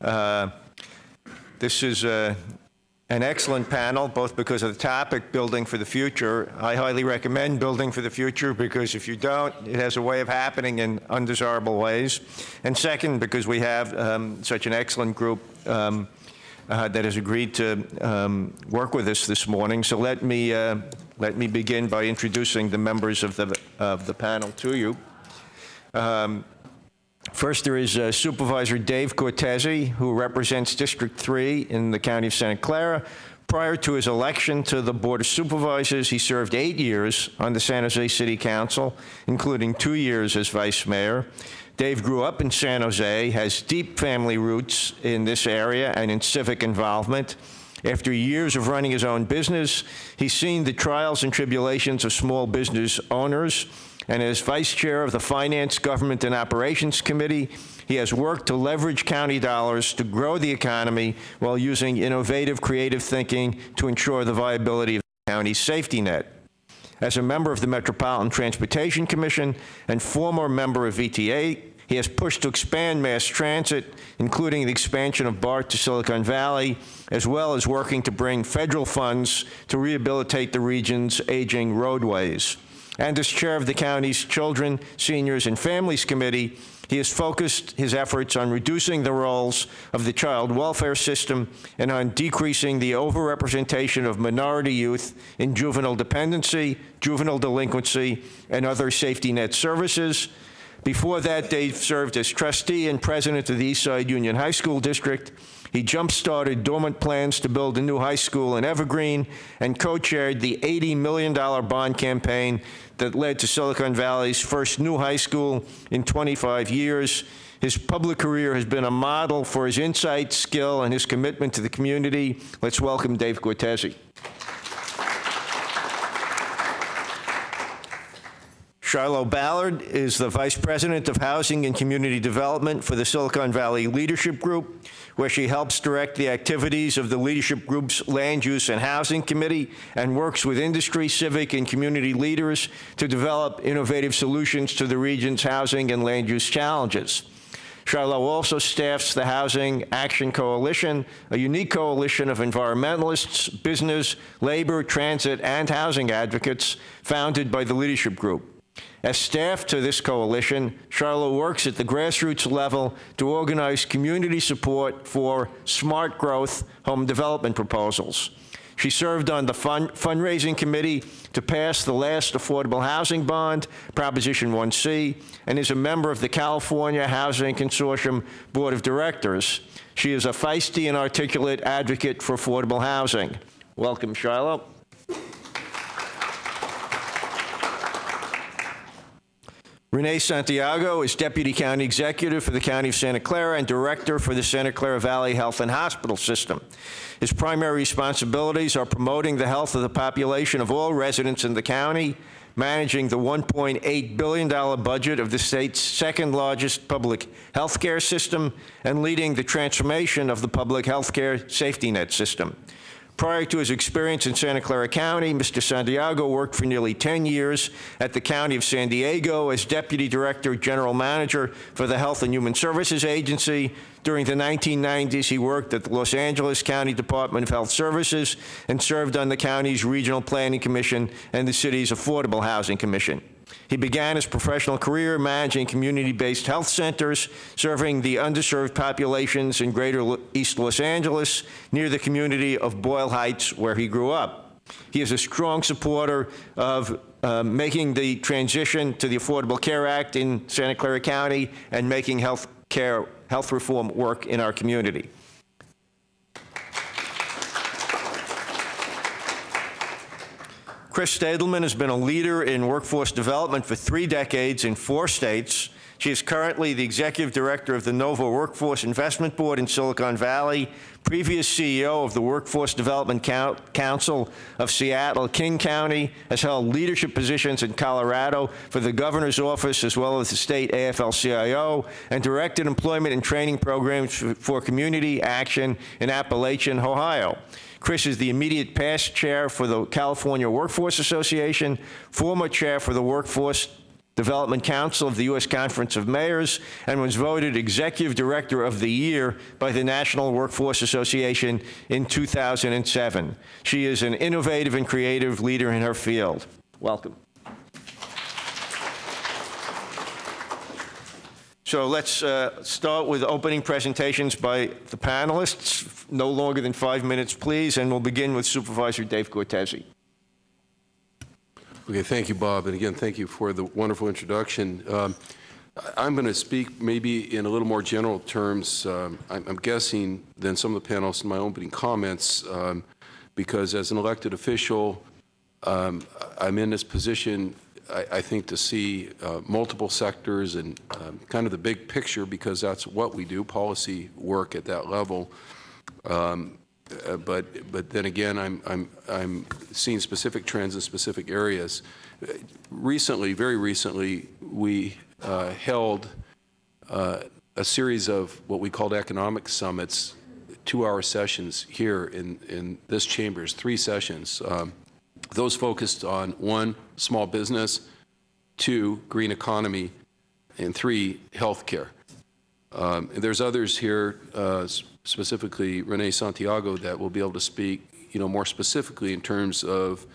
This is an excellent panel, both because of the topic, Building for the Future. I highly recommend Building for the Future because if you don't, it has a way of happening in undesirable ways. And second, because we have such an excellent group that has agreed to work with us this morning. So let me begin by introducing the members of the panel to you. First, there is Supervisor Dave Cortese, who represents District 3 in the County of Santa Clara. Prior to his election to the Board of Supervisors, he served 8 years on the San Jose City Council, including 2 years as Vice Mayor. Dave grew up in San Jose, has deep family roots in this area and in civic involvement. After years of running his own business, he's seen the trials and tribulations of small business owners, and as Vice Chair of the Finance, Government, and Operations Committee, he has worked to leverage county dollars to grow the economy while using innovative, creative thinking to ensure the viability of the county's safety net. As a member of the Metropolitan Transportation Commission and former member of VTA, he has pushed to expand mass transit, including the expansion of BART to Silicon Valley, as well as working to bring federal funds to rehabilitate the region's aging roadways. And as chair of the county's Children, Seniors, and Families Committee, he has focused his efforts on reducing the roles of the child welfare system and on decreasing the overrepresentation of minority youth in juvenile dependency, juvenile delinquency, and other safety net services. Before that, Dave served as trustee and president of the Eastside Union High School District. He jump-started dormant plans to build a new high school in Evergreen and co-chaired the $80 million bond campaign that led to Silicon Valley's first new high school in 25 years. His public career has been a model for his insight, skill, and his commitment to the community. Let's welcome Dave Cortese. Shiloh Ballard is the Vice President of Housing and Community Development for the Silicon Valley Leadership Group, where she helps direct the activities of the Leadership Group's Land Use and Housing Committee and works with industry, civic, and community leaders to develop innovative solutions to the region's housing and land use challenges. Shiloh also staffs the Housing Action Coalition, a unique coalition of environmentalists, business, labor, transit, and housing advocates founded by the Leadership Group. As staff to this coalition, Shiloh works at the grassroots level to organize community support for smart growth home development proposals. She served on the fundraising committee to pass the last affordable housing bond, Proposition 1C, and is a member of the California Housing Consortium Board of Directors. She is a feisty and articulate advocate for affordable housing. Welcome, Shiloh. Renee Santiago is Deputy County Executive for the County of Santa Clara and Director for the Santa Clara Valley Health and Hospital System. His primary responsibilities are promoting the health of the population of all residents in the county, managing the $1.8 billion budget of the state's second largest public health care system, and leading the transformation of the public health care safety net system. Prior to his experience in Santa Clara County, Mr. Santiago worked for nearly 10 years at the County of San Diego as Deputy Director General Manager for the Health and Human Services Agency. During the 1990s, he worked at the Los Angeles County Department of Health Services and served on the county's Regional Planning Commission and the city's Affordable Housing Commission. He began his professional career managing community-based health centers, serving the underserved populations in greater East Los Angeles, near the community of Boyle Heights, where he grew up. He is a strong supporter of making the transition to the Affordable Care Act in Santa Clara County and making health reform work in our community. Chris Stadelman has been a leader in workforce development for 3 decades in 4 states. She is currently the Executive Director of the Nova Workforce Investment Board in Silicon Valley, previous CEO of the Workforce Development Council of Seattle, King County, has held leadership positions in Colorado for the governor's office as well as the state AFL-CIO, and directed employment and training programs for community action in Appalachian, Ohio. Chris is the immediate past chair for the California Workforce Association, former chair for the Workforce Development Council of the U.S. Conference of Mayors, and was voted Executive Director of the Year by the National Workforce Association in 2007. She is an innovative and creative leader in her field. Welcome. So let's start with opening presentations by the panelists. No longer than 5 minutes, please, and we'll begin with Supervisor Dave Cortese. Okay, thank you, Bob, and again, thank you for the wonderful introduction. I'm going to speak maybe in a little more general terms, I'm guessing, than some of the panelists in my opening comments, because as an elected official, I'm in this position, I think, to see multiple sectors and kind of the big picture, because that's what we do, policy work at that level. But then again, I'm seeing specific trends in specific areas. Recently, very recently, we held a series of what we called economic summits, 2-hour sessions here in this chambers, 3 sessions. Those focused on 1, small business, 2, green economy, and 3, healthcare. There's others here, specifically Renee Santiago, that will be able to speak, more specifically in terms of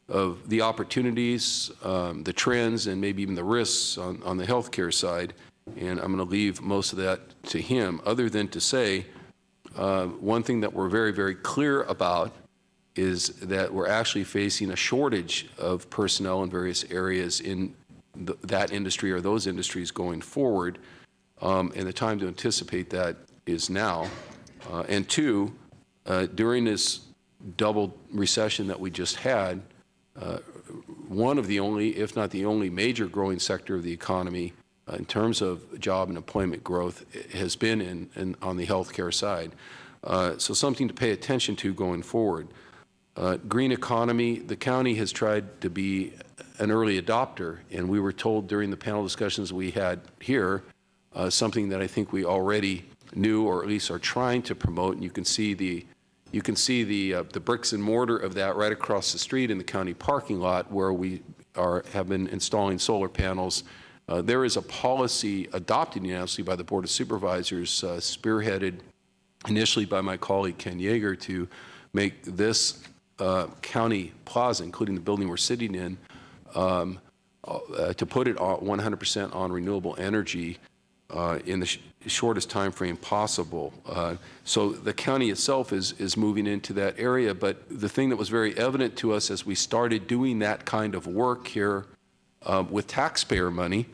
the opportunities, the trends, and maybe even the risks on the healthcare side. And I'm going to leave most of that to him, other than to say one thing that we're very, very clear about is that we're actually facing a shortage of personnel in various areas in that industry or those industries going forward. And the time to anticipate that is now. And 2, during this double recession that we just had, one of the only, if not the only, major growing sector of the economy in terms of job and employment growth has been on the healthcare side. So something to pay attention to going forward. Green economy, the county has tried to be an early adopter, and we were told during the panel discussions we had here, something that I think we already knew, or at least are trying to promote. And you can see the bricks and mortar of that right across the street in the county parking lot, where we have been installing solar panels. There is a policy adopted unanimously by the Board of Supervisors, spearheaded initially by my colleague Ken Yeager, to make this county plaza, including the building we're sitting in, to put it 100% on renewable energy in the shortest time frame possible. So the county itself is moving into that area, but the thing that was very evident to us as we started doing that kind of work here with taxpayer money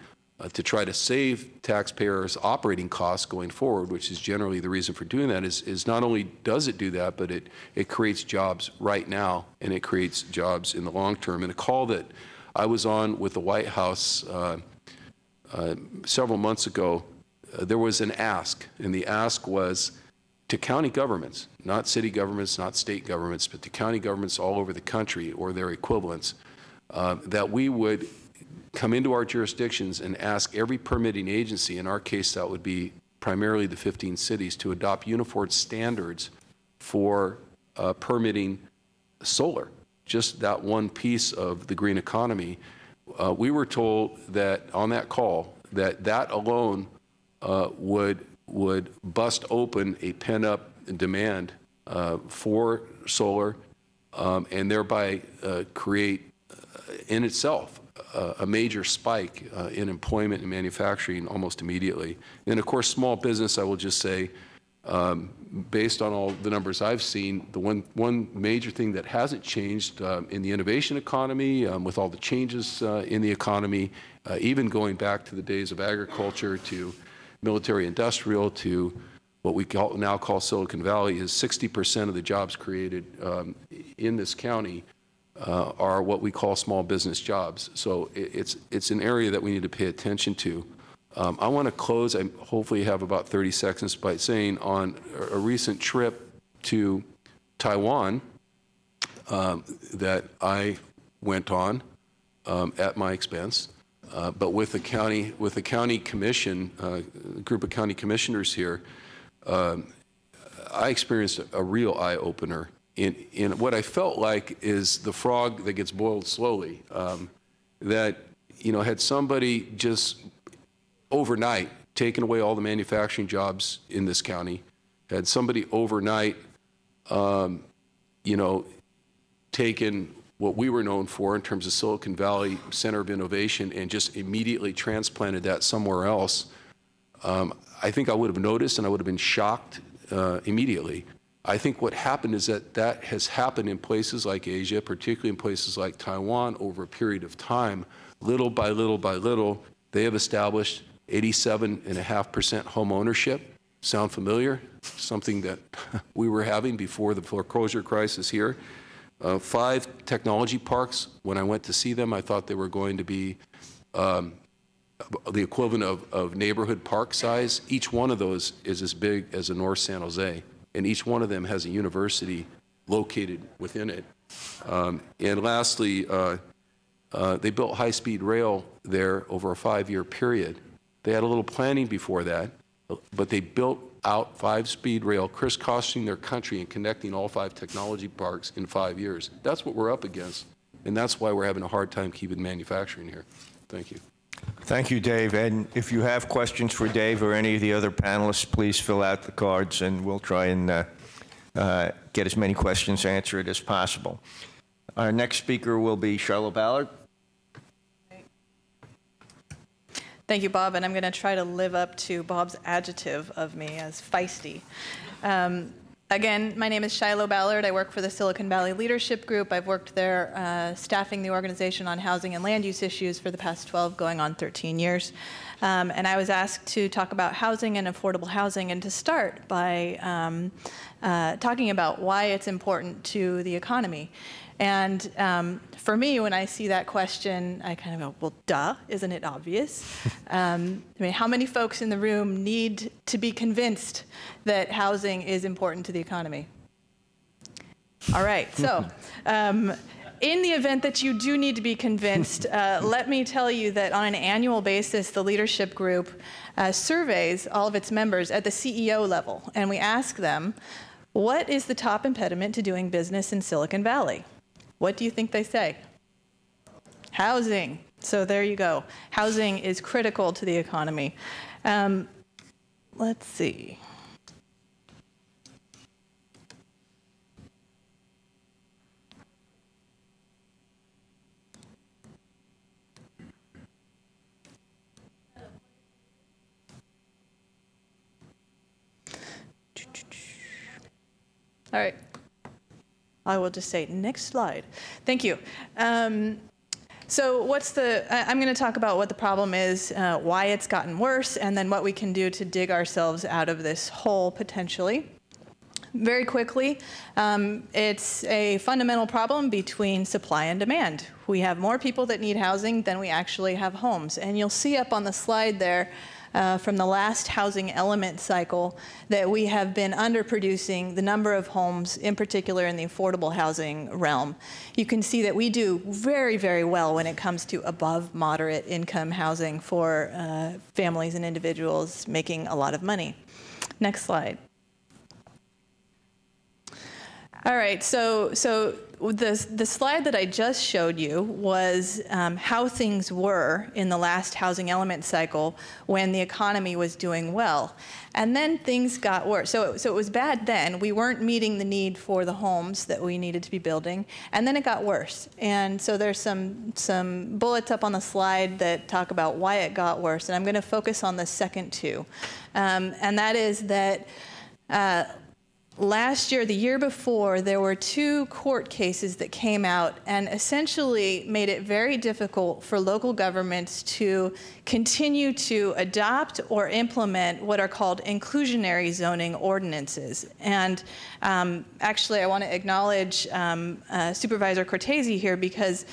to try to save taxpayers' operating costs going forward, which is generally the reason for doing that, is not only does it do that, but it creates jobs right now, and it creates jobs in the long term. And a call that I was on with the White House several months ago, there was an ask, and the ask was to county governments, not city governments, not state governments, but to county governments all over the country or their equivalents, that we would come into our jurisdictions and ask every permitting agency, in our case that would be primarily the 15 cities, to adopt uniform standards for permitting solar, just that one piece of the green economy. We were told that on that call that alone would bust open a pent-up demand for solar and thereby create in itself a major spike in employment and manufacturing almost immediately. And of course, small business, I will just say, based on all the numbers I've seen, the one major thing that hasn't changed in the innovation economy, with all the changes in the economy, even going back to the days of agriculture, to military industrial, to what we now call Silicon Valley, is 60% of the jobs created in this county are what we call small business jobs. So it's an area that we need to pay attention to. I want to close, I hopefully have about 30 seconds, by saying on a recent trip to Taiwan that I went on at my expense, but with the county commission, a group of county commissioners here, I experienced a real eye-opener in what I felt like is the frog that gets boiled slowly. That had somebody just overnight taken away all the manufacturing jobs in this county, had somebody overnight, taken what we were known for in terms of Silicon Valley Center of Innovation and just immediately transplanted that somewhere else, I think I would have noticed and I would have been shocked immediately. I think what happened is that has happened in places like Asia, particularly in places like Taiwan, over a period of time. Little by little by little, they have established 87.5% home ownership. Sound familiar? Something that we were having before the foreclosure crisis here. 5 technology parks. When I went to see them, I thought they were going to be the equivalent of neighborhood park size. Each one of those is as big as a North San Jose, and each one of them has a university located within it. And lastly, they built high-speed rail there over a 5-year period. They had a little planning before that, but they built out 5-speed rail, crisscrossing their country and connecting all 5 technology parks in 5 years. That's what we're up against, and that's why we're having a hard time keeping manufacturing here. Thank you. Thank you, Dave. And if you have questions for Dave or any of the other panelists, please fill out the cards, and we'll try and get as many questions answered as possible. Our next speaker will be Shiloh Ballard. Thank you, Bob, and I'm going to try to live up to Bob's adjective of me as feisty. Again, my name is Shiloh Ballard. I work for the Silicon Valley Leadership Group. I've worked there staffing the organization on housing and land use issues for the past 12, going on 13 years. And I was asked to talk about housing and affordable housing, and to start by talking about why it's important to the economy. And for me, when I see that question, I kind of go, well, duh, isn't it obvious? I mean, how many folks in the room need to be convinced that housing is important to the economy? All right, so in the event that you do need to be convinced, let me tell you that on an annual basis, the leadership group surveys all of its members at the CEO level, and we ask them, what is the top impediment to doing business in Silicon Valley? What do you think they say? Housing. So there you go. Housing is critical to the economy. Let's see. All right. I will just say, next slide. Thank you. So I'm going to talk about what the problem is, why it's gotten worse, and then what we can do to dig ourselves out of this hole, potentially. Very quickly, it's a fundamental problem between supply and demand. We have more people that need housing than we actually have homes. And you'll see up on the slide there, from the last housing element cycle, that we have been underproducing the number of homes, in particular in the affordable housing realm. You can see that we do very, very well when it comes to above moderate income housing for families and individuals making a lot of money. Next slide. All right, so the slide that I just showed you was how things were in the last housing element cycle when the economy was doing well. And then things got worse. So it was bad then. We weren't meeting the need for the homes that we needed to be building. And then it got worse. And so there's some bullets up on the slide that talk about why it got worse. And I'm going to focus on the second two. And that is that last year, the year before, there were 2 court cases that came out and essentially made it very difficult for local governments to continue to adopt or implement what are called inclusionary zoning ordinances. And actually, I want to acknowledge Supervisor Cortese here, because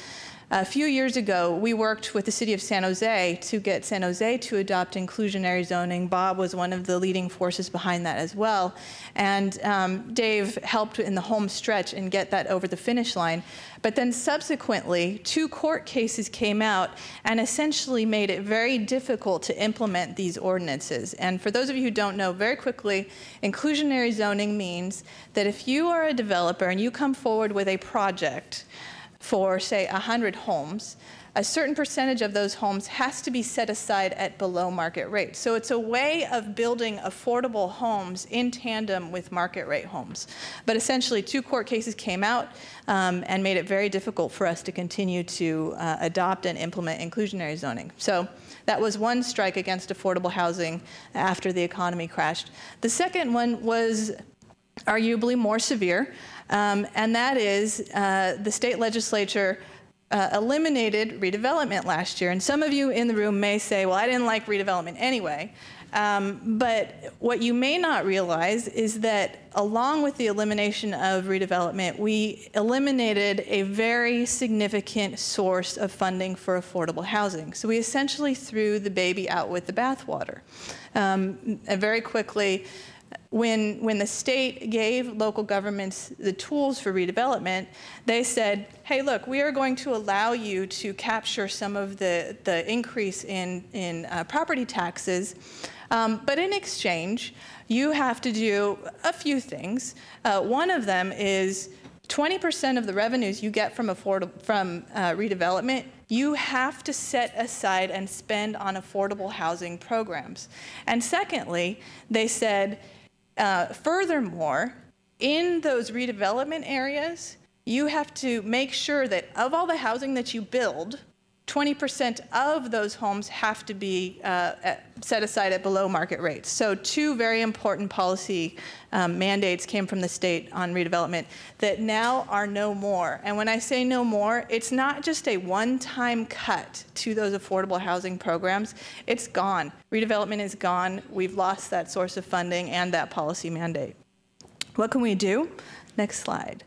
a few years ago, we worked with the city of San Jose to get San Jose to adopt inclusionary zoning. Bob was one of the leading forces behind that as well. And Dave helped in the home stretch and get that over the finish line. But then subsequently, 2 court cases came out and essentially made it very difficult to implement these ordinances. And for those of you who don't know, very quickly, inclusionary zoning means that if you are a developer and you come forward with a project for, say, 100 homes, a certain percentage of those homes has to be set aside at below market rate. So it's a way of building affordable homes in tandem with market rate homes. But essentially, 2 court cases came out and made it very difficult for us to continue to adopt and implement inclusionary zoning. So that was one strike against affordable housing after the economy crashed. The second one was arguably more severe, and that is the state legislature eliminated redevelopment last year. And some of you in the room may say, well, I didn't like redevelopment anyway. But what you may not realize is that along with the elimination of redevelopment, we eliminated a very significant source of funding for affordable housing. So we essentially threw the baby out with the bathwater. And very quickly, when the state gave local governments the tools for redevelopment, they said, hey, look, we are going to allow you to capture some of the increase in property taxes, but in exchange, you have to do a few things. One of them is 20% of the revenues you get from redevelopment, you have to set aside and spend on affordable housing programs. And secondly, they said, furthermore, in those redevelopment areas, you have to make sure that of all the housing that you build, 20% of those homes have to be set aside at below market rates. So 2 very important policy mandates came from the state on redevelopment that now are no more. And when I say no more, it's not just a one-time cut to those affordable housing programs. It's gone. Redevelopment is gone. We've lost that source of funding and that policy mandate. What can we do? Next slide.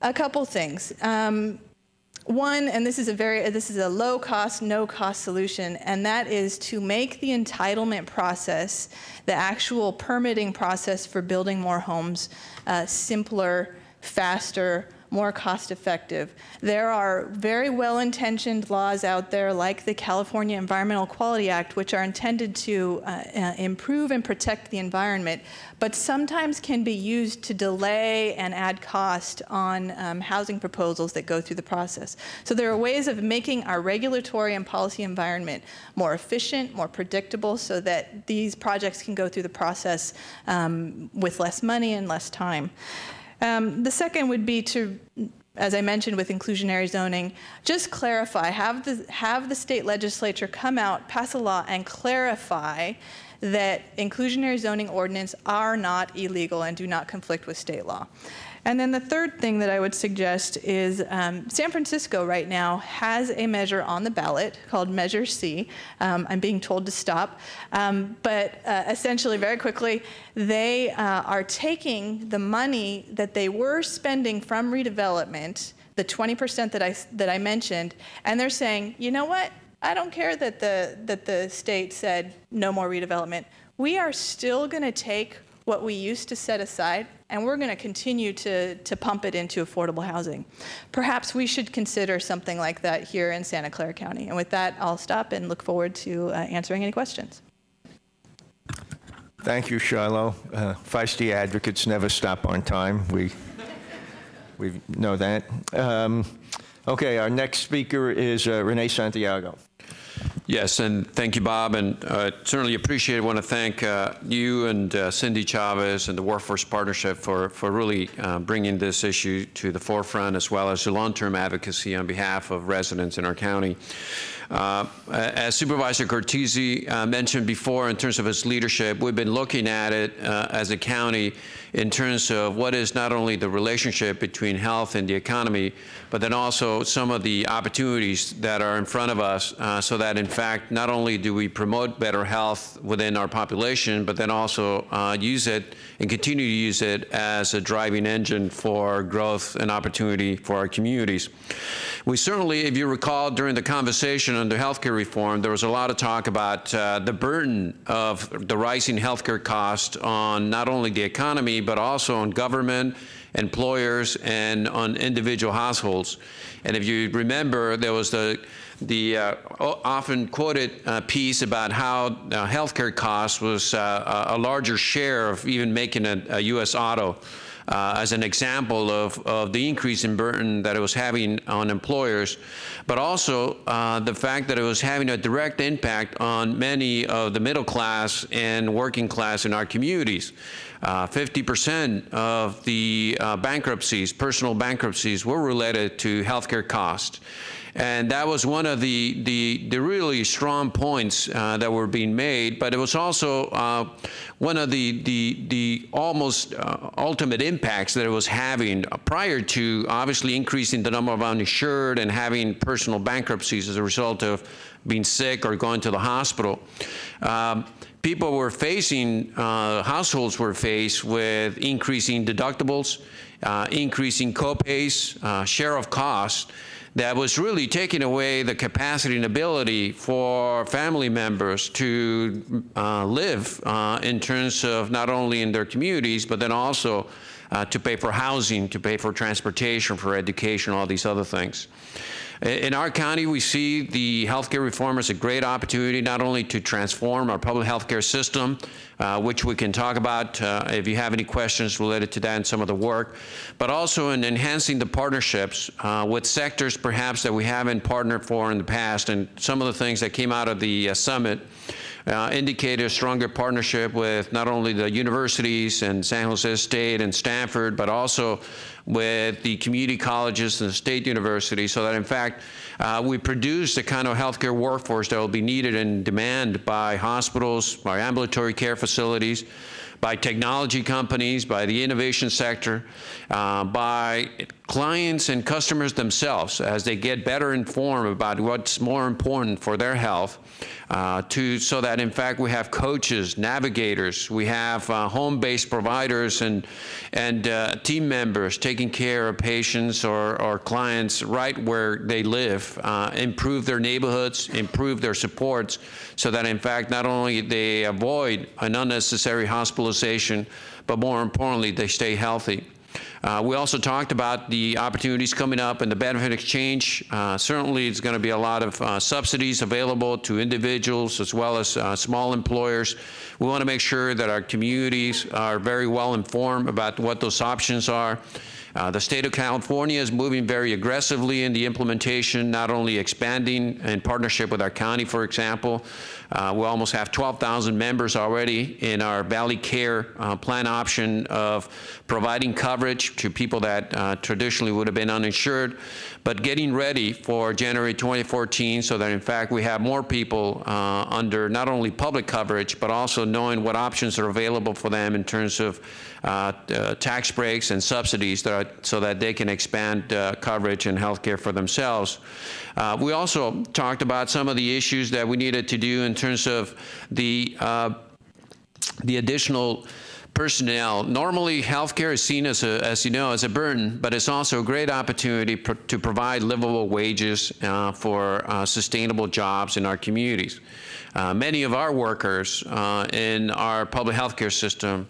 A couple things. One, and this is a low-cost, no-cost solution, and that is to make the entitlement process, the actual permitting process for building more homes, simpler, faster, more cost-effective. There are very well-intentioned laws out there, like the California Environmental Quality Act, which are intended to improve and protect the environment, but sometimes can be used to delay and add cost on housing proposals that go through the process. So there are ways of making our regulatory and policy environment more efficient, more predictable, so that these projects can go through the process with less money and less time. The second would be to, as I mentioned with inclusionary zoning, just clarify, have the state legislature come out, pass a law, and clarify that inclusionary zoning ordinances are not illegal and do not conflict with state law. And then the third thing that I would suggest is San Francisco right now has a measure on the ballot called Measure C. I'm being told to stop. But essentially, very quickly, they are taking the money that they were spending from redevelopment, the 20% that I mentioned, and they're saying, you know what? I don't care that the state said no more redevelopment. We are still going to take what we used to set aside, and we're going to continue to pump it into affordable housing. Perhaps we should consider something like that here in Santa Clara County. And with that, I'll stop and look forward to answering any questions. Thank you, Shiloh. Feisty advocates never stop on time. We know that. Okay, our next speaker is Renee Santiago. Yes, and thank you, Bob, and certainly appreciate it. I want to thank you and Cindy Chavez and the Workforce Partnership for really bringing this issue to the forefront, as well as the long-term advocacy on behalf of residents in our county. As Supervisor Cortese mentioned before, in terms of his leadership, we've been looking at it as a county in terms of what is not only the relationship between health and the economy, but then also some of the opportunities that are in front of us, so that in fact, not only do we promote better health within our population, but then also use it and continue to use it as a driving engine for growth and opportunity for our communities. We certainly, if you recall, during the conversation on the healthcare reform, there was a lot of talk about the burden of the rising healthcare cost on not only the economy, but also on government, employers, and on individual households. And if you remember, there was the often quoted piece about how healthcare costs was a larger share of even making a U.S. auto. as an example of the increase in burden that it was having on employers, but also the fact that it was having a direct impact on many of the middle class and working class in our communities. 50% of the bankruptcies, personal bankruptcies, were related to healthcare costs. And that was one of the really strong points that were being made, but it was also one of the almost ultimate impacts that it was having prior to obviously increasing the number of uninsured and having personal bankruptcies as a result of being sick or going to the hospital. People were facing, households were faced with increasing deductibles, increasing copays, share of costs, that was really taking away the capacity and ability for family members to live in terms of not only in their communities, but then also to pay for housing, to pay for transportation, for education, all these other things. In our county, we see the healthcare reform as a great opportunity not only to transform our public healthcare system, which we can talk about if you have any questions related to that and some of the work, but also in enhancing the partnerships with sectors perhaps that we haven't partnered for in the past. And some of the things that came out of the summit indicated a stronger partnership with not only the universities and San Jose State and Stanford, but also with the community colleges and the state universities, so that in fact we produce the kind of healthcare workforce that will be needed and demanded by hospitals, by ambulatory care facilities, by technology companies, by the innovation sector, by clients and customers themselves as they get better informed about what's more important for their health, so that in fact we have coaches, navigators, we have home-based providers and team members taking care of patients or clients right where they live, improve their neighborhoods, improve their supports, so that in fact not only they avoid an unnecessary hospitalization, but more importantly they stay healthy. We also talked about the opportunities coming up in the benefit exchange. Certainly, it's going to be a lot of subsidies available to individuals as well as small employers. We want to make sure that our communities are very well informed about what those options are. The state of California is moving very aggressively in the implementation, not only expanding in partnership with our county, for example. We almost have 12,000 members already in our Valley Care plan option of providing coverage to people that traditionally would have been uninsured, but getting ready for January 2014 so that in fact we have more people under not only public coverage, but also knowing what options are available for them in terms of tax breaks and subsidies so that they can expand coverage and health care for themselves. We also talked about some of the issues that we needed to do in terms of the additional personnel. Normally, healthcare is seen as you know, as a burden, but it's also a great opportunity to provide livable wages for sustainable jobs in our communities. Many of our workers in our public healthcare system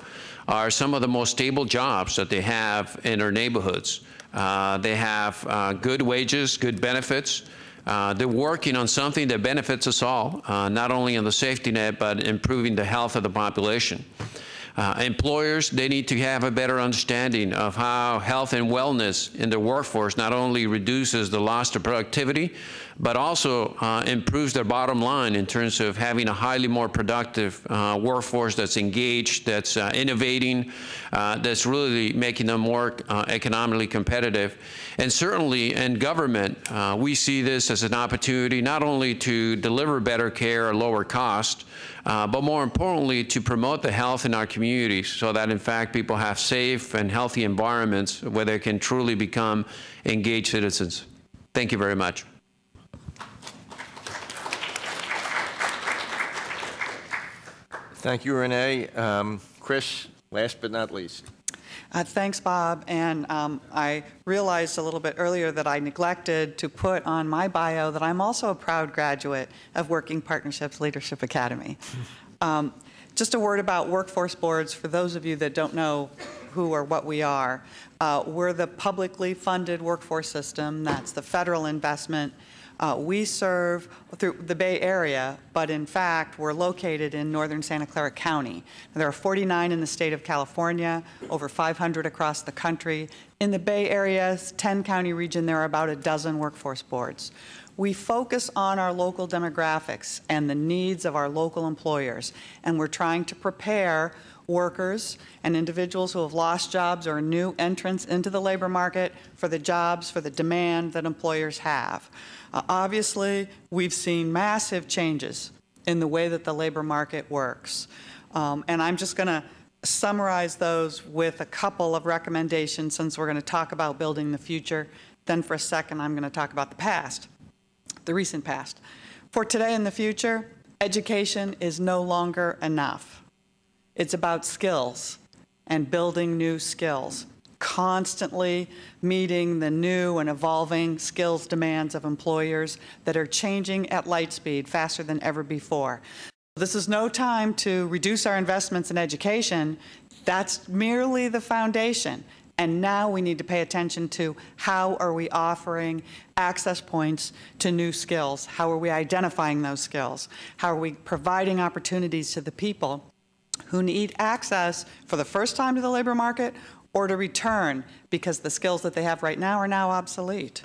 are some of the most stable jobs that they have in our neighborhoods. They have good wages, good benefits. They're working on something that benefits us all, not only on the safety net, but improving the health of the population. Employers, they need to have a better understanding of how health and wellness in the workforce not only reduces the loss of productivity, but also improves their bottom line in terms of having a highly more productive workforce that's engaged, that's innovating, that's really making them more economically competitive. And certainly in government, we see this as an opportunity not only to deliver better care or lower cost, but more importantly, to promote the health in our communities so that, in fact, people have safe and healthy environments where they can truly become engaged citizens. Thank you very much. Thank you, Renee. Chris, last but not least. Thanks, Bob. And I realized a little bit earlier that I neglected to put on my bio that I'm also a proud graduate of Working Partnerships Leadership Academy. Just a word about workforce boards for those of you that don't know who or what we are. We're the publicly funded workforce system. That's the federal investment. We serve through the Bay Area, but in fact, we're located in northern Santa Clara County. There are 49 in the state of California, over 500 across the country. In the Bay Area's 10-county region, there are about a dozen workforce boards. We focus on our local demographics and the needs of our local employers, and we're trying to prepare workers and individuals who have lost jobs or new entrants into the labor market for the jobs, for the demand that employers have. Obviously, we've seen massive changes in the way that the labor market works. And I'm just going to summarize those with a couple of recommendations since we're going to talk about building the future. Then for a second, I'm going to talk about the past, the recent past. For today and the future, education is no longer enough. It's about skills and building new skills, constantly meeting the new and evolving skills demands of employers that are changing at light speed faster than ever before. This is no time to reduce our investments in education. That's merely the foundation. And now we need to pay attention to how are we offering access points to new skills? How are we identifying those skills? How are we providing opportunities to the people who need access for the first time to the labor market or to return because the skills that they have right now are now obsolete?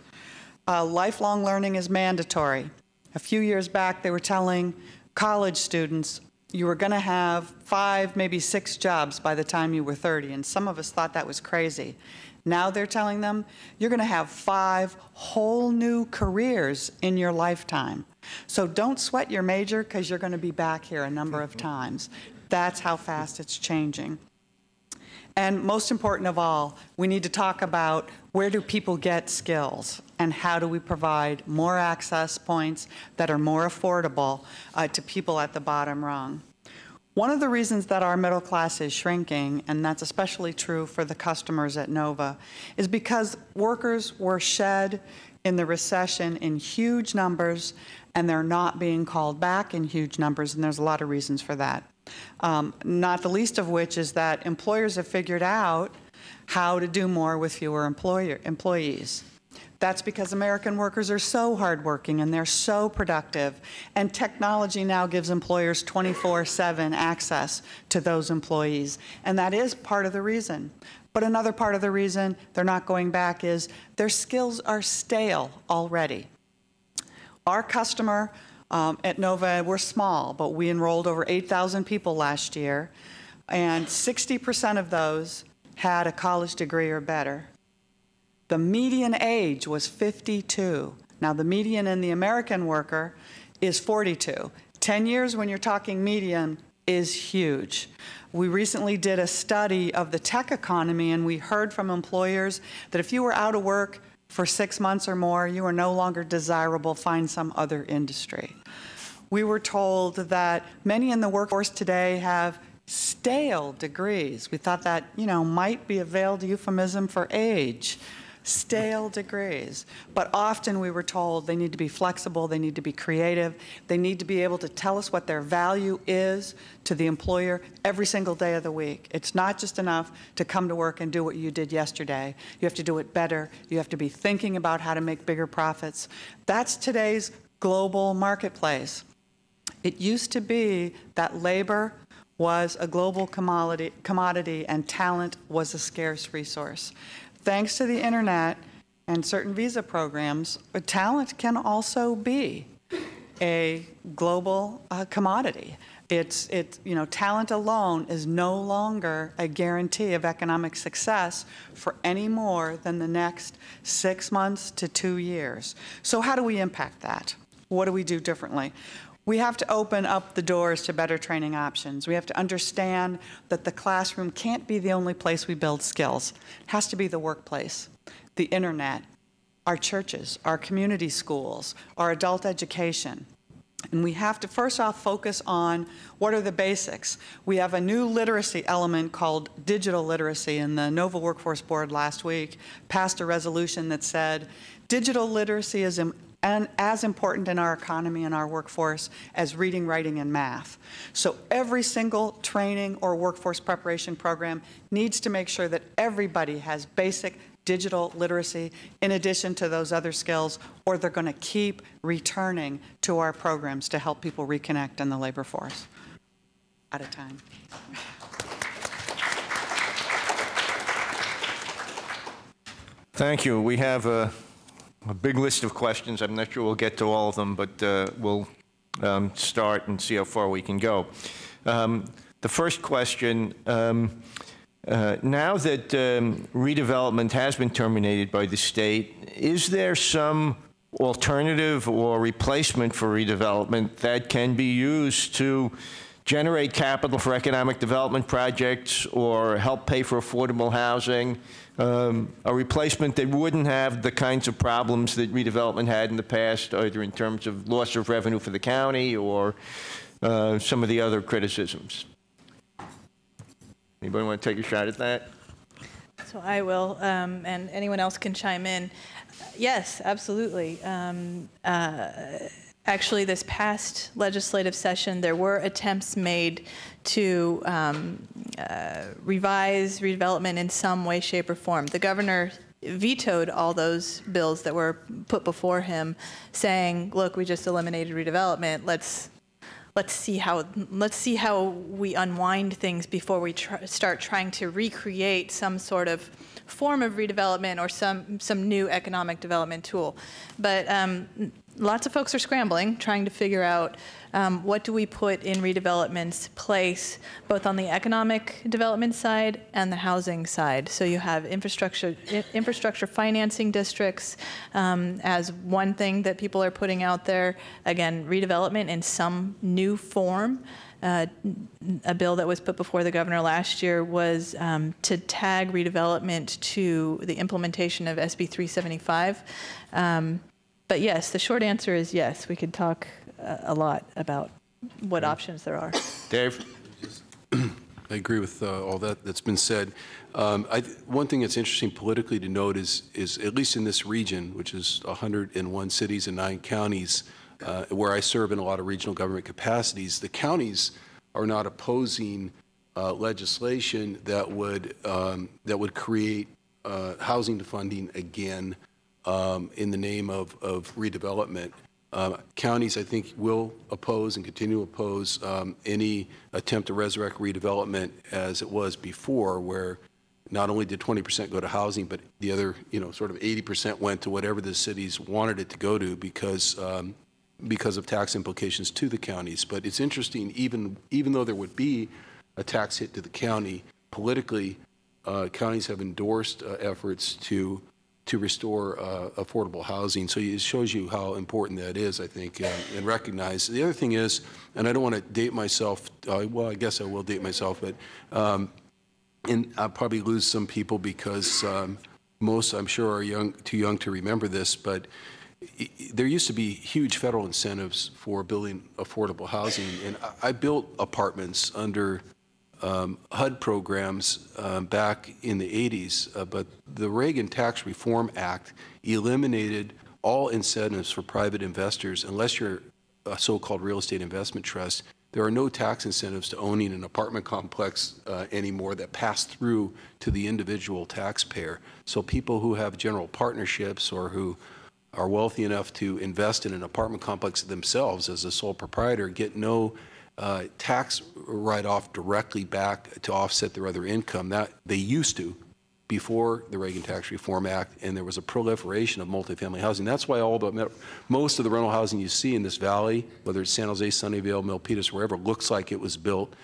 Lifelong learning is mandatory. A few years back, they were telling college students you were going to have 5, maybe 6 jobs by the time you were 30, and some of us thought that was crazy. Now they're telling them you're going to have 5 whole new careers in your lifetime. So don't sweat your major because you're going to be back here a number of times. That's how fast it's changing. And most important of all, we need to talk about where do people get skills and how do we provide more access points that are more affordable to people at the bottom rung. One of the reasons that our middle class is shrinking, and that's especially true for the customers at Nova, is because workers were shed in the recession in huge numbers, and they're not being called back in huge numbers, and there's a lot of reasons for that. Not the least of which is that employers have figured out how to do more with fewer employees. That's because American workers are so hardworking and they're so productive, and technology now gives employers 24/7 access to those employees, and that is part of the reason. But another part of the reason they're not going back is their skills are stale already. Our customer at Nova, we're small, but we enrolled over 8,000 people last year, and 60% of those had a college degree or better. The median age was 52. Now, the median in the American worker is 42. 10 years when you're talking median is huge. We recently did a study of the tech economy, and we heard from employers that if you were out of work for 6 months or more, you are no longer desirable, find some other industry. We were told that many in the workforce today have stale degrees. We thought that, might be a veiled euphemism for age. Stale degrees. But often we were told they need to be flexible, they need to be creative, they need to be able to tell us what their value is to the employer every single day of the week. It's not just enough to come to work and do what you did yesterday. You have to do it better. You have to be thinking about how to make bigger profits. That's today's global marketplace. It used to be that labor was a global commodity and talent was a scarce resource. Thanks to the internet and certain visa programs, talent can also be a global commodity. Talent alone is no longer a guarantee of economic success for any more than the next 6 months to 2 years. So how do we impact that? What do we do differently? We have to open up the doors to better training options. We have to understand that the classroom can't be the only place we build skills. It has to be the workplace, the internet, our churches, our community schools, our adult education. And we have to first off focus on what are the basics. We have a new literacy element called digital literacy, and the Nova Workforce Board last week passed a resolution that said digital literacy is as important in our economy and our workforce as reading, writing, and math. So every single training or workforce preparation program needs to make sure that everybody has basic digital literacy in addition to those other skills, or they're going to keep returning to our programs to help people reconnect in the labor force. Out of time. Thank you. We have a big list of questions. I'm not sure we'll get to all of them, but we'll start and see how far we can go. The first question, now that redevelopment has been terminated by the state, is there some alternative or replacement for redevelopment that can be used to generate capital for economic development projects or help pay for affordable housing, a replacement that wouldn't have the kinds of problems that redevelopment had in the past, either in terms of loss of revenue for the county or some of the other criticisms? Anybody want to take a shot at that? So I will, and anyone else can chime in. Yes, absolutely. Actually, this past legislative session, there were attempts made to revise redevelopment in some way, shape, or form. The governor vetoed all those bills that were put before him, saying, "Look, we just eliminated redevelopment. Let's see how we unwind things before we start trying to recreate some sort of form of redevelopment or some new economic development tool." But lots of folks are scrambling, trying to figure out what do we put in redevelopment's place, both on the economic development side and the housing side. So you have infrastructure financing districts as one thing that people are putting out there. Again, redevelopment in some new form. A bill that was put before the governor last year was to tag redevelopment to the implementation of SB 375. But yes, the short answer is yes. We could talk a lot about what options there are. Dave? I agree with all that's been said. One thing that's interesting politically to note is at least in this region, which is 101 cities and 9 counties, where I serve in a lot of regional government capacities, the counties are not opposing legislation that would create housing funding again in the name of redevelopment. Counties, I think, will oppose and continue to oppose any attempt to resurrect redevelopment as it was before, where not only did 20% go to housing, but the other, sort of 80% went to whatever the cities wanted it to go to because of tax implications to the counties. But it's interesting, even though there would be a tax hit to the county, politically, counties have endorsed efforts to restore affordable housing. So it shows you how important that is, I think, and recognize. The other thing is, and I don't want to date myself, well, I guess I will date myself, but and I'll probably lose some people because most, I'm sure, are too young to remember this, but there used to be huge federal incentives for building affordable housing, and I built apartments under HUD programs back in the 80s, but the Reagan Tax Reform Act eliminated all incentives for private investors. Unless you're a so-called real estate investment trust, there are no tax incentives to owning an apartment complex anymore that pass through to the individual taxpayer. So people who have general partnerships or who are wealthy enough to invest in an apartment complex themselves as a sole proprietor get no tax write-off directly back to offset their other income. That they used to before the Reagan Tax Reform Act, and there was a proliferation of multifamily housing. That's why most of the rental housing you see in this valley, whether it's San Jose, Sunnyvale, Milpitas, wherever, looks like it was built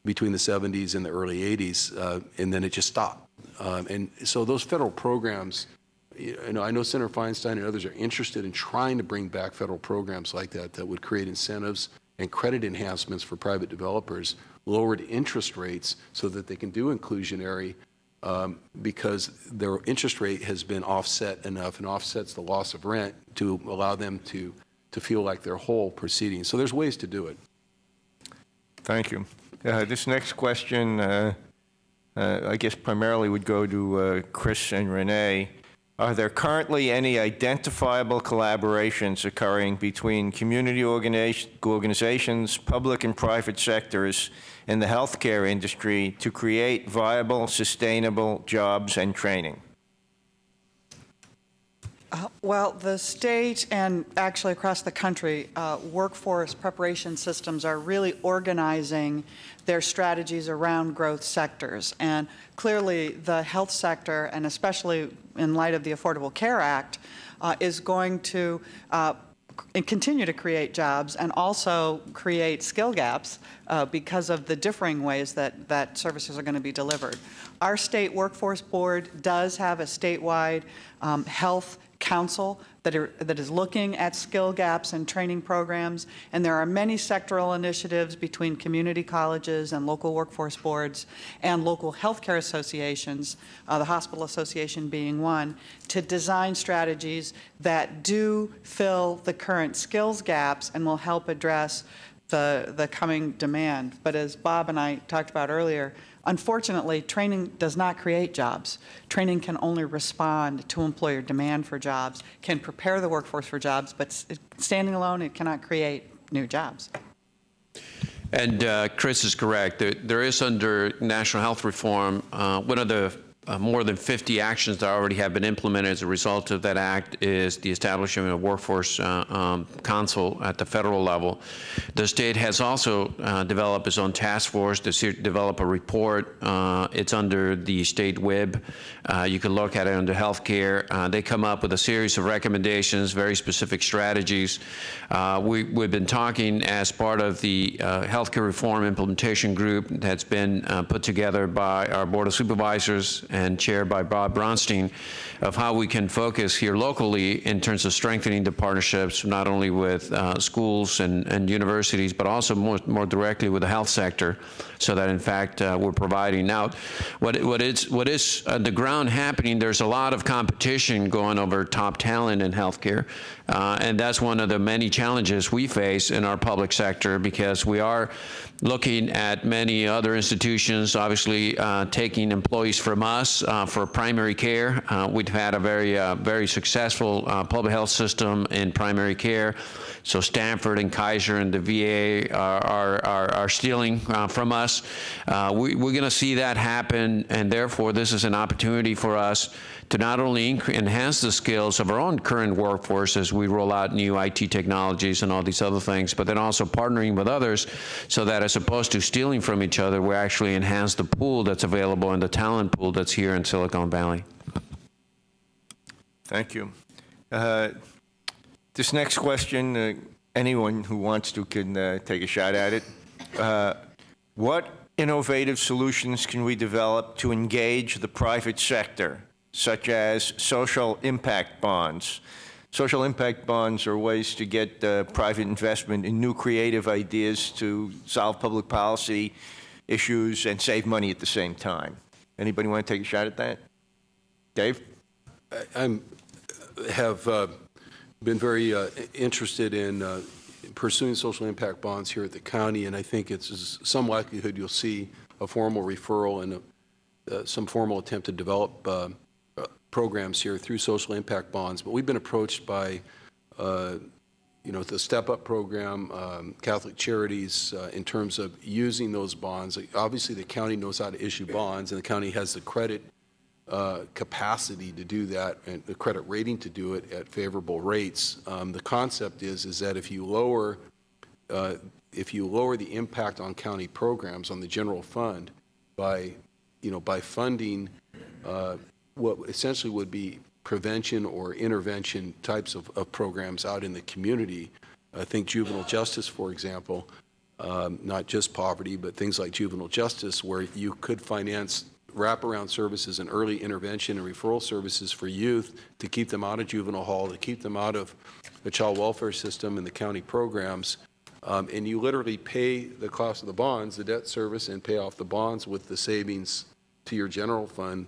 between the 70s and the early 80s, and then it just stopped. And so those federal programs, I know Senator Feinstein and others are interested in trying to bring back federal programs like that would create incentives and credit enhancements for private developers, lowered interest rates so that they can do inclusionary because their interest rate has been offset enough and offsets the loss of rent to allow them to feel like they're whole proceeding. So there's ways to do it. Thank you. This next question, I guess primarily would go to Chris and Renee. Are there currently any identifiable collaborations occurring between community organizations, public and private sectors, and the healthcare industry to create viable, sustainable jobs and training? Well, the state and actually across the country, workforce preparation systems are really organizing their strategies around growth sectors. And clearly, the health sector, and especially in light of the Affordable Care Act, is going to continue to create jobs and also create skill gaps because of the differing ways that services are going to be delivered. Our state workforce board does have a statewide health council that is looking at skill gaps and training programs, and there are many sectoral initiatives between community colleges and local workforce boards and local healthcare associations, the Hospital Association being one, to design strategies that do fill the current skills gaps and will help address the coming demand. But as Bob and I talked about earlier, unfortunately, training does not create jobs. Training can only respond to employer demand for jobs, can prepare the workforce for jobs, but standing alone, it cannot create new jobs. And Chris is correct. There is, under national health reform, one of the more than 50 actions that already have been implemented as a result of that act is the establishment of a workforce council at the federal level. The state has also developed its own task force to develop a report. It's under the state WIB. You can look at it under healthcare. They come up with a series of recommendations, very specific strategies. We've been talking as part of the healthcare reform implementation group that's been put together by our Board of Supervisors and chaired by Bob Bronstein, of how we can focus here locally in terms of strengthening the partnerships, not only with schools and universities, but also more directly with the health sector, so that in fact we're providing. Now, what is on the ground happening, there's a lot of competition going over top talent in healthcare, and that's one of the many challenges we face in our public sector, because we are looking at many other institutions, obviously taking employees from us for primary care. We've had a very successful public health system in primary care. So Stanford and Kaiser and the VA are stealing from us. We're going to see that happen, and therefore this is an opportunity for us to not only enhance the skills of our own current workforce as we roll out new IT technologies and all these other things, but then also partnering with others, so that as opposed to stealing from each other, we actually enhance the pool that's available and the talent pool that's here in Silicon Valley. Thank you. This next question, anyone who wants to can take a shot at it. What innovative solutions can we develop to engage the private sector, such as social impact bonds? Social impact bonds are ways to get private investment in new creative ideas to solve public policy issues and save money at the same time. Anybody want to take a shot at that? Dave? I have been very interested in pursuing social impact bonds here at the county, and I think it's some likelihood you'll see a formal referral and some formal attempt to develop programs here through social impact bonds. But we've been approached by, the Step Up program, Catholic Charities, in terms of using those bonds. Obviously, the county knows how to issue bonds, and the county has the credit capacity to do that and the credit rating to do it at favorable rates. The concept is that if you lower the impact on county programs on the general fund by funding what essentially would be prevention or intervention types of programs out in the community. I think juvenile justice, for example, not just poverty, but things like juvenile justice, where you could finance wraparound services and early intervention and referral services for youth to keep them out of juvenile hall, to keep them out of the child welfare system and the county programs. And you literally pay the cost of the bonds, the debt service, and pay off the bonds with the savings to your general fund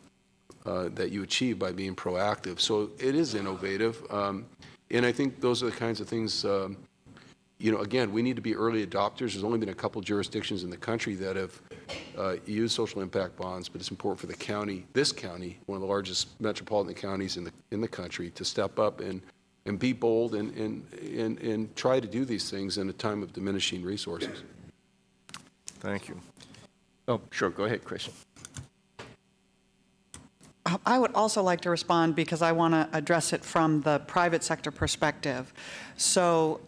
that you achieve by being proactive. So it is innovative. And I think those are the kinds of things, again, we need to be early adopters. There's only been a couple jurisdictions in the country that have used social impact bonds, but it's important for the county, this county, one of the largest metropolitan counties in the country, to step up and be bold and try to do these things in a time of diminishing resources. Thank you. Oh, sure. Go ahead, Chris. I would also like to respond because I want to address it from the private sector perspective. So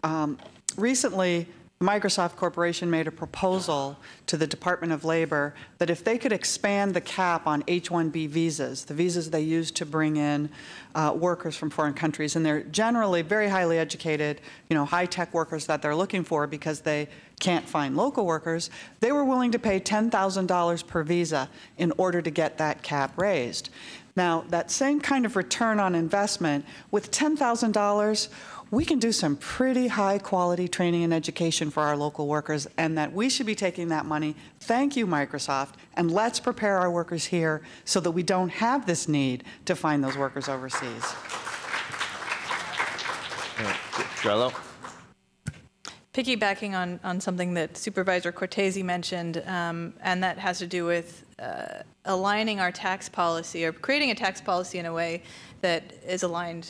recently, Microsoft Corporation made a proposal to the Department of Labor that if they could expand the cap on H-1B visas, the visas they use to bring in workers from foreign countries, and they're generally very highly educated, high-tech workers that they're looking for because they can't find local workers, they were willing to pay $10,000 per visa in order to get that cap raised. Now, that same kind of return on investment, with $10,000, we can do some pretty high-quality training and education for our local workers, and that we should be taking that money. Thank you, Microsoft, and let's prepare our workers here so that we don't have this need to find those workers overseas. Shiloh? Piggybacking on something that Supervisor Cortese mentioned, and that has to do with aligning our tax policy or creating a tax policy in a way that is aligned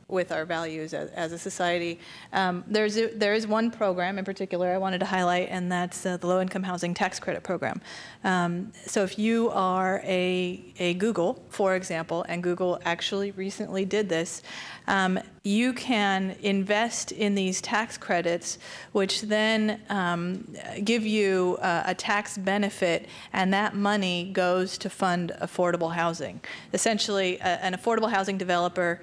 with our values as a society. There is one program in particular I wanted to highlight, and that's the Low-Income Housing Tax Credit Program. So if you are a Google, for example, and Google actually recently did this, you can invest in these tax credits, which then give you a tax benefit, and that money goes to fund affordable housing. Essentially, an affordable housing developer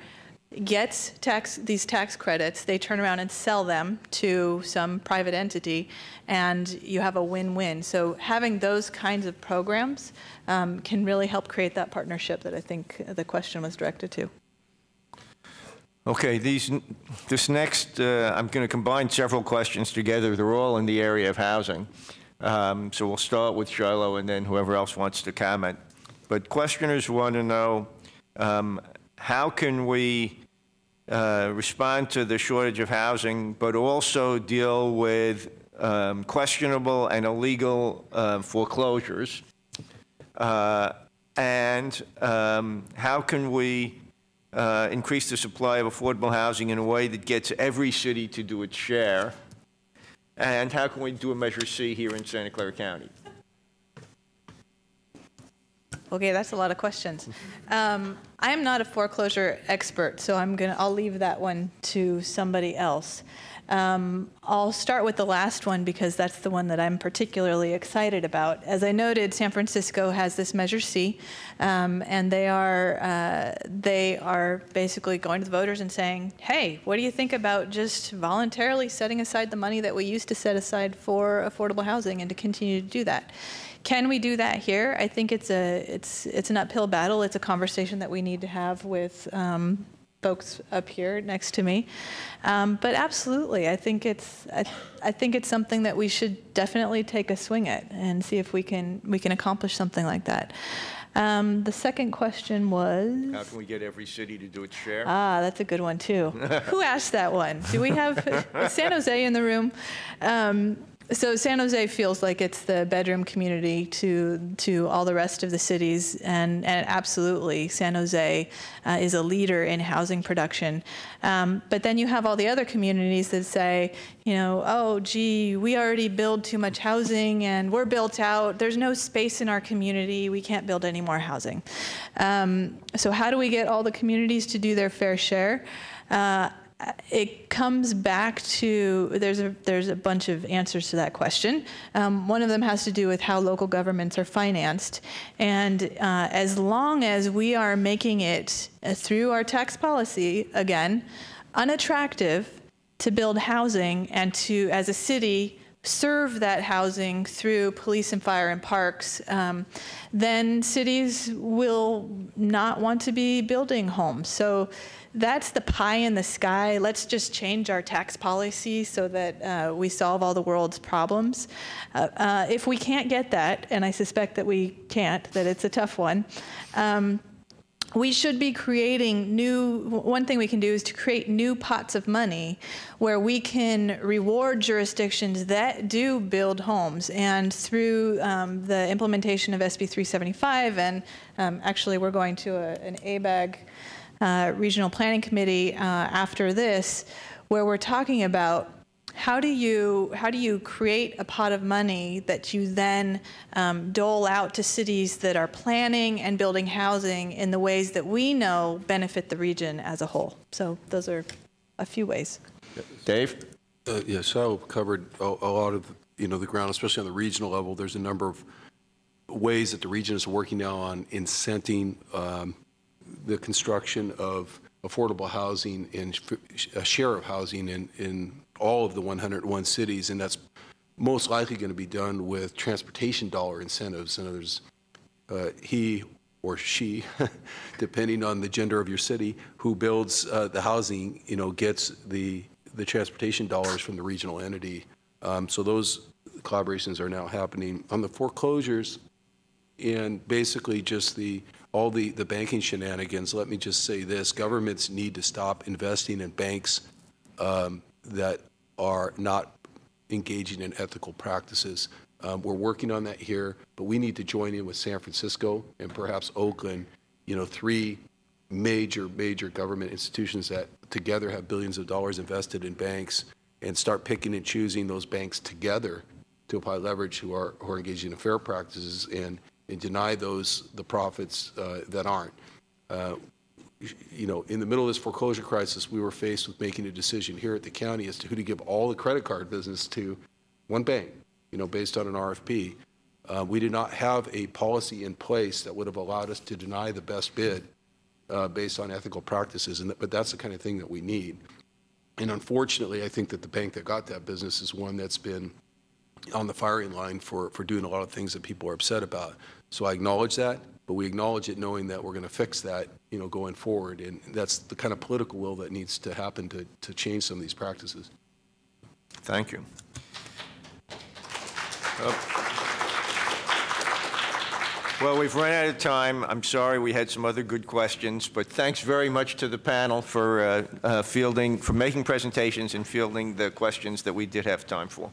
gets these tax credits, they turn around and sell them to some private entity, and you have a win-win. So having those kinds of programs can really help create that partnership that I think the question was directed to. Okay, this next, I'm going to combine several questions together. They're all in the area of housing. So we'll start with Shiloh and then whoever else wants to comment. But questioners want to know, how can we respond to the shortage of housing, but also deal with questionable and illegal foreclosures? And how can we increase the supply of affordable housing in a way that gets every city to do its share? And how can we do a Measure C here in Santa Clara County? Okay, that's a lot of questions. I am not a foreclosure expert, so I'll leave that one to somebody else. I'll start with the last one because that's the one that I'm particularly excited about. As I noted, San Francisco has this Measure C, and they are basically going to the voters and saying, hey, what do you think about just voluntarily setting aside the money that we used to set aside for affordable housing and to continue to do that? Can we do that here? I think it's an uphill battle. It's a conversation that we need to have with folks up here next to me. But absolutely, I think it's something that we should definitely take a swing at and see if we can accomplish something like that. The second question was? How can we get every city to do its share? Ah, that's a good one too. Who asked that one? Do we have San Jose in the room? So San Jose feels like it's the bedroom community to all the rest of the cities, and absolutely, San Jose is a leader in housing production. But then you have all the other communities that say, oh, gee, we already build too much housing, and we're built out. There's no space in our community. We can't build any more housing. So how do we get all the communities to do their fair share? It comes back to, there's a bunch of answers to that question. One of them has to do with how local governments are financed. And as long as we are making it, through our tax policy, again, unattractive to build housing and to, as a city, serve that housing through police and fire and parks, then cities will not want to be building homes. So that's the pie in the sky. Let's just change our tax policy so that we solve all the world's problems. If we can't get that, and I suspect that we can't, that it's a tough one, we should be creating one thing we can do is to create new pots of money where we can reward jurisdictions that do build homes. And through the implementation of SB 375, and actually we're going to an ABAG regional planning committee after this, where we're talking about how do you create a pot of money that you then dole out to cities that are planning and building housing in the ways that we know benefit the region as a whole? So those are a few ways. Dave? Yes, so covered a lot of the ground, especially on the regional level. There's a number of ways that the region is working now on incenting the construction of affordable housing and a share of housing in all of the 101 cities, and that's most likely going to be done with transportation dollar incentives. In other words, he or she, depending on the gender of your city, who builds the housing, gets the transportation dollars from the regional entity. So those collaborations are now happening. On the foreclosures and basically just all the banking shenanigans, let me just say this: governments need to stop investing in banks that are not engaging in ethical practices. We're working on that here, but we need to join in with San Francisco and perhaps Oakland, three major government institutions that together have billions of dollars invested in banks, and start picking and choosing those banks together to apply leverage who are engaging in fair practices and deny the profits that aren't. In the middle of this foreclosure crisis, we were faced with making a decision here at the county as to who to give all the credit card business to. One bank, based on an RFP. We did not have a policy in place that would have allowed us to deny the best bid based on ethical practices, but that's the kind of thing that we need. And unfortunately, I think that the bank that got that business is one that's been on the firing line for doing a lot of things that people are upset about. So I acknowledge that, but we acknowledge it knowing that we're going to fix that, going forward. And that's the kind of political will that needs to happen to change some of these practices. Thank you. Well, we've run out of time. I'm sorry, we had some other good questions, but thanks very much to the panel for making presentations and fielding the questions that we did have time for.